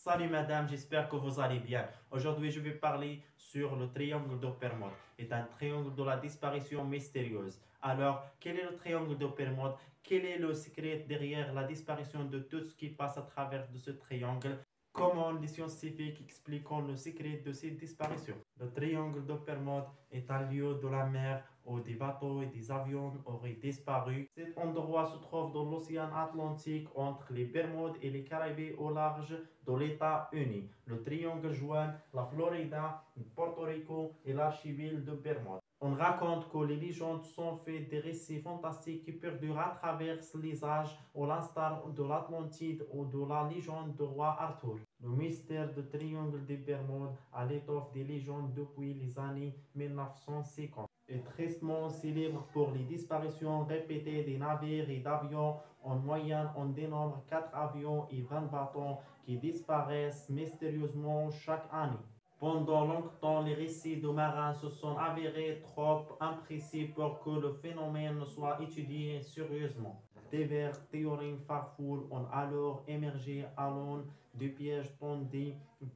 Salut madame, j'espère que vous allez bien. Aujourd'hui, je vais parler sur le triangle de Bermude. C'est un triangle de la disparition mystérieuse. Alors, quel est le triangle de Bermude? Quel est le secret derrière la disparition de tout ce qui passe à travers de ce triangle? Comment les scientifiques expliquent le secret de cette disparition? Le triangle de Bermude est un lieu de la mer où des bateaux et des avions auraient disparu. Cet endroit se trouve dans l'océan Atlantique entre les Bermudes et les Caraïbes au large de l'État uni. Le triangle joint la Florida, Porto Rico et l'archipel de Bermude. On raconte que les légendes sont faites des récits fantastiques qui perdurent à travers les âges, à l'instar de l'Atlantide ou de la légende du roi Arthur. Le mystère du triangle des Bermudes a l'étoffe des légendes depuis les années 1950 est tristement célèbre pour les disparitions répétées des navires et d'avions. En moyenne, on dénombre 4 avions et 20 bateaux qui disparaissent mystérieusement chaque année. Pendant longtemps, les récits de marins se sont avérés trop imprécis pour que le phénomène soit étudié sérieusement. Divers théories farfelues ont alors émergé allant du piège tendu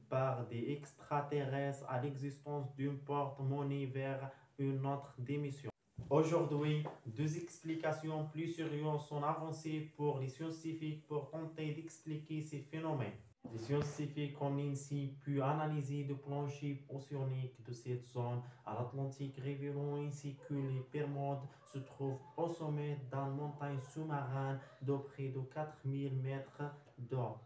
par des extraterrestres à l'existence d'une porte-monnaie vers une autre démission. Aujourd'hui, deux explications plus sérieuses sont avancées pour les scientifiques pour tenter d'expliquer ces phénomènes. Les scientifiques ont ainsi pu analyser le plancher océanique de cette zone à l'Atlantique, révélant ainsi que les Bermudes se trouvent au sommet d'une montagne sous-marine de près de 4000 mètres d'eau.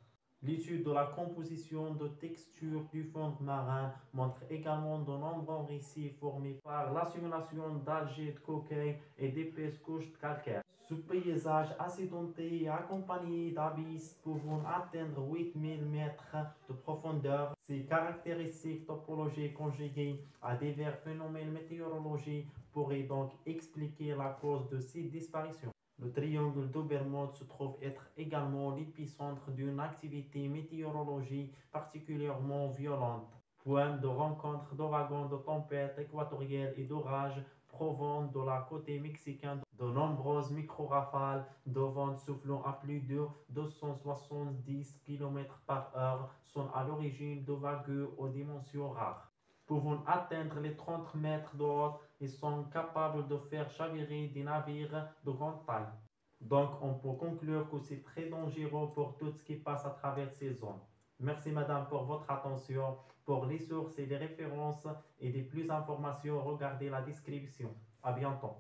L'étude de la composition de texture du fond marin montre également de nombreux récits formés par l'accumulation d'algues, de coquilles et d'épaisses couches de calcaire. Ce paysage accidenté est accompagné d'abysses pouvant atteindre 8000 mètres de profondeur. Ces caractéristiques topologiques conjuguées à divers phénomènes météorologiques pourraient donc expliquer la cause de ces disparitions. Le triangle de Bermude se trouve être également l'épicentre d'une activité météorologique particulièrement violente. Point de rencontre d'ouragans, de tempêtes équatoriales et d'orages provenant de la côté mexicaine. De nombreuses micro-rafales de vent soufflant à plus de 270 km/h sont à l'origine de vagues aux dimensions rares, pouvant atteindre les 30 mètres de haut et sont capables de faire chavirer des navires de grande taille. Donc, on peut conclure que c'est très dangereux pour tout ce qui passe à travers ces zones. Merci madame pour votre attention. Pour les sources et les références et des plus d'informations, regardez la description. À bientôt.